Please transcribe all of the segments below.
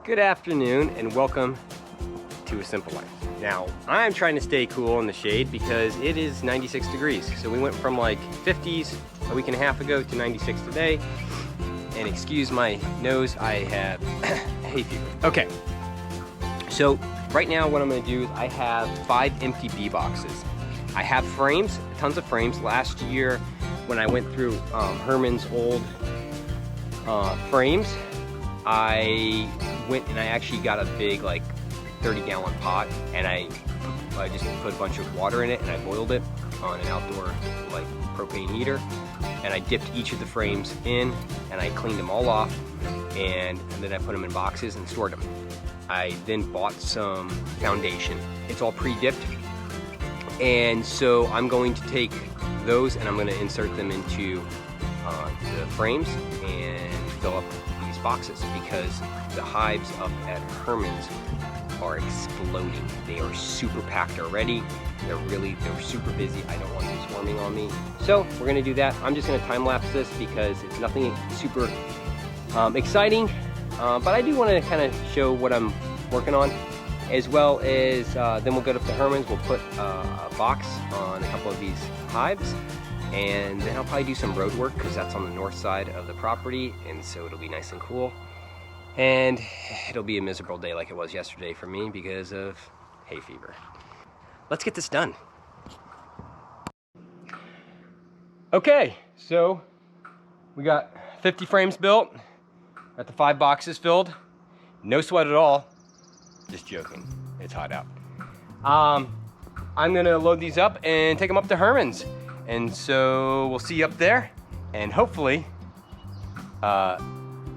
Good afternoon and welcome to A Simple Life. Now, I'm trying to stay cool in the shade because it is 96 degrees. So we went from like 50s a week and a half ago to 96 today. And excuse my nose, I have hay fever. Okay, so right now what I'm gonna do is I have 5 empty bee boxes. I have frames, tons of frames. Last year when I went through Herman's old frames, I went and I actually got a big like 30-gallon pot, and I just put a bunch of water in it and I boiled it on an outdoor like propane heater, and I dipped each of the frames in and I cleaned them all off, and then I put them in boxes and stored them. I then bought some foundation. It's all pre-dipped, and so I'm going to take those and I'm going to insert them into the frames and fill up these boxes, because the hives up at Herman's are exploding. They are super packed already. They're super busy. I don't want them swarming on me. So we're gonna do that. I'm just gonna time lapse this because it's nothing super exciting, but I do want to kind of show what I'm working on, as well as then we'll go up to Herman's. We'll put a box on a couple of these hives, and then I'll probably do some road work because that's on the north side of the property, and so it'll be nice and cool. And it'll be a miserable day like it was yesterday for me because of hay fever. Let's get this done. Okay, so we got 50 frames built, got the 5 boxes filled. No sweat at all, just joking, it's hot out. I'm gonna load these up and take them up to Herman's. And so we'll see you up there, and hopefully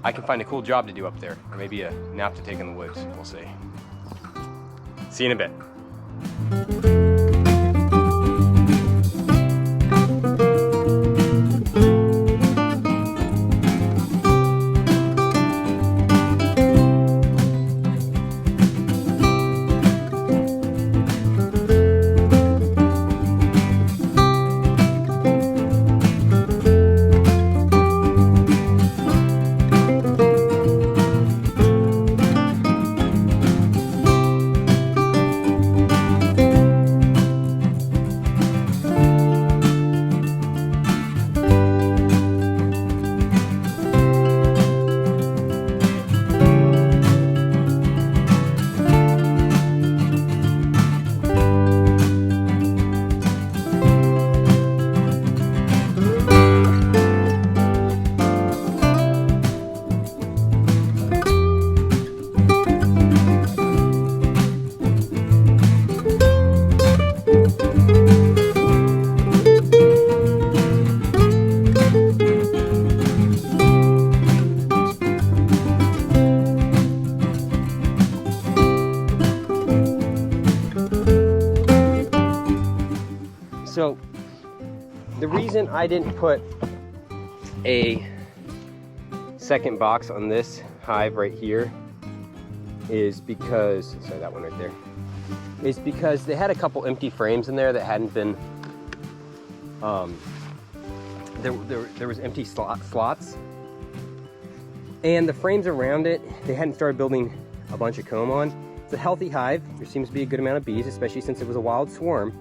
I can find a cool job to do up there, or maybe a nap to take in the woods. We'll see. See you in a bit. So the reason I didn't put a second box on this hive right here is because, sorry, that one right there, is because they had a couple empty frames in there that hadn't been, there was empty slots, and the frames around it, they hadn't started building a bunch of comb on. It's a healthy hive. There seems to be a good amount of bees, especially since it was a wild swarm,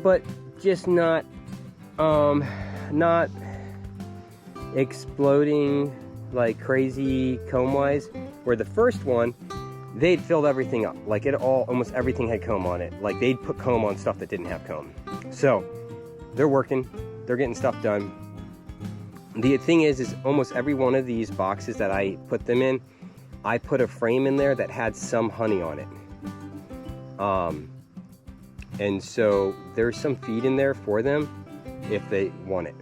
but just not exploding like crazy comb wise. Where the first one, they'd filled everything up, like almost everything had comb on it. Like they'd put comb on stuff that didn't have comb. So they're working, they're getting stuff done. The thing is almost every one of these boxes that I put them in, I put a frame in there that had some honey on it. And so there's some feed in there for them if they want it.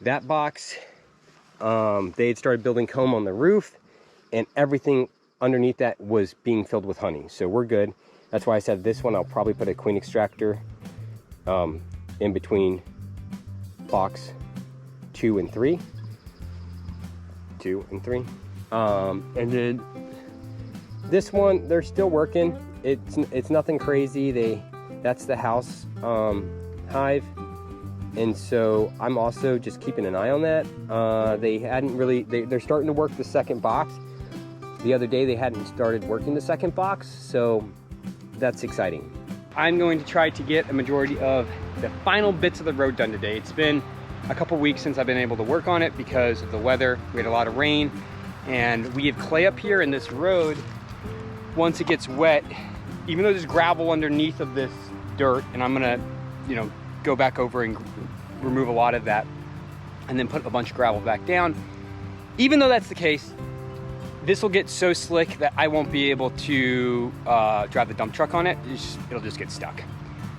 That box, they had started building comb on the roof, and everything underneath that was being filled with honey. So we're good. That's why I said this one, I'll probably put a queen extractor in between box 2 and 3. 2 and 3. And then this one, they're still working. It's nothing crazy. That's the house hive, And so I'm also just keeping an eye on that. They hadn't really, they're starting to work the second box. The other day they hadn't started working the second box, so that's exciting. I'm going to try to get a majority of the final bits of the road done today. It's been a couple weeks since I've been able to work on it because of the weather. We had a lot of rain, and we have clay up here in this road. Once it gets wet, even though there's gravel underneath of this dirt, and I'm gonna, you know, go back over and remove a lot of that and then put a bunch of gravel back down. Even though that's the case, this will get so slick that I won't be able to drive the dump truck on it. It'll just get stuck.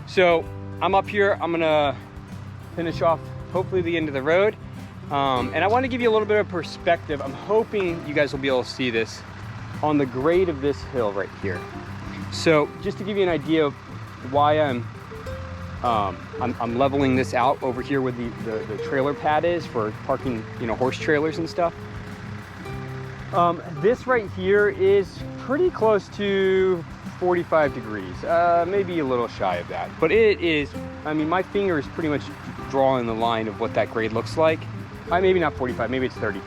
So I'm up here, I'm gonna finish off hopefully the end of the road. And I want to give you a little bit of perspective. I'm hoping you guys will be able to see this on the grade of this hill right here. So just to give you an idea of why I'm leveling this out over here where the trailer pad is for parking, you know, horse trailers and stuff. This right here is pretty close to 45 degrees, maybe a little shy of that. But it is, I mean, my finger is pretty much drawing the line of what that grade looks like. Maybe not 45, maybe it's 30.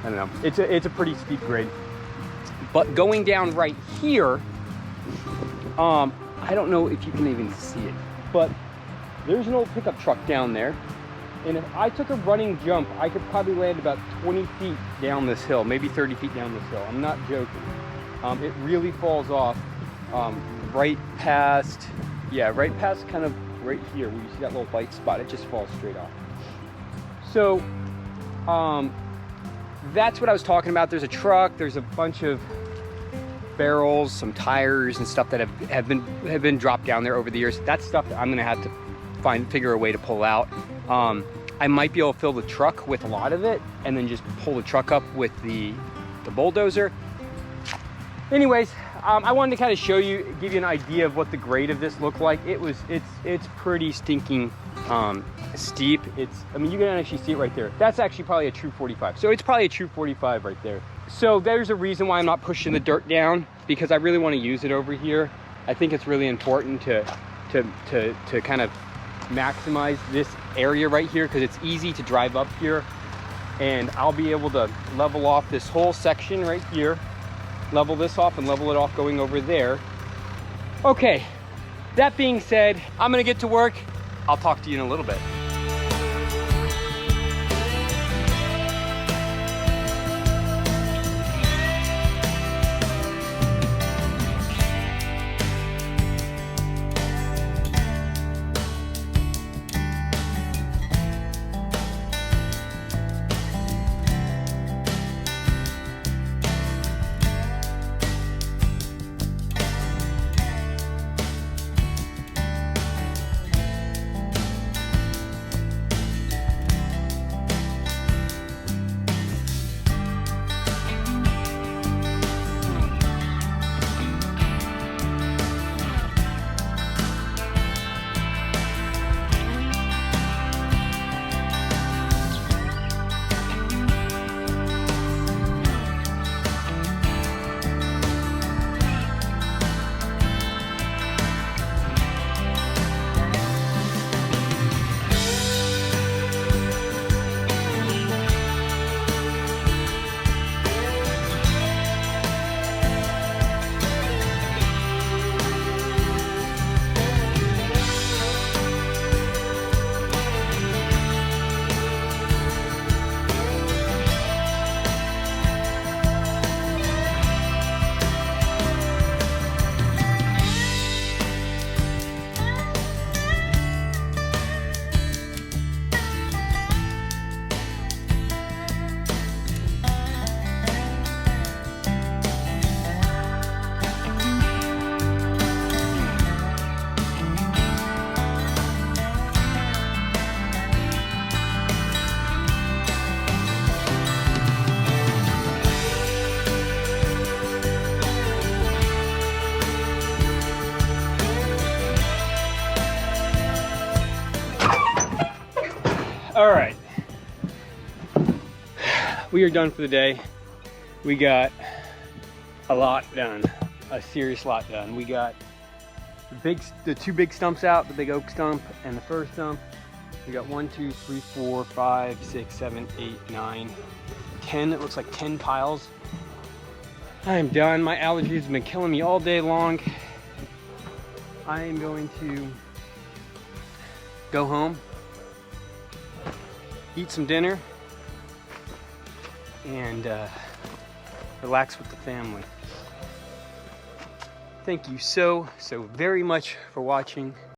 I don't know. It's a pretty steep grade. But going down right here, I don't know if you can even see it, but there's an old pickup truck down there. And if I took a running jump, I could probably land about 20 feet down this hill, maybe 30 feet down this hill. I'm not joking. It really falls off right past kind of right here where you see that little white spot. It just falls straight off. So that's what I was talking about. There's a truck, there's a bunch of barrels, some tires and stuff that have been dropped down there over the years. That's stuff that I'm gonna have to figure a way to pull out. I might be able to fill the truck with a lot of it and then just pull the truck up with the bulldozer. Anyways, I wanted to kind of give you an idea of what the grade of this looked like. It's pretty stinking steep. I mean, you can actually see it right there. That's actually probably a true 45. So it's probably a true 45 right there. So there's a reason why I'm not pushing the dirt down, because I really want to use it over here. I think it's really important to kind of maximize this area right here, because it's easy to drive up here, and I'll be able to level off this whole section right here, level this off and level it off going over there. Okay, that being said, I'm gonna get to work. I'll talk to you in a little bit. All right, we are done for the day. We got a lot done, a serious lot done. We got the two big stumps out, the big oak stump and the fir stump. We got 1, 2, 3, 4, 5, 6, 7, 8, 9, 10. It looks like 10 piles. I am done. My allergies have been killing me all day long. I am going to go home, eat some dinner, and relax with the family. Thank you so very much for watching.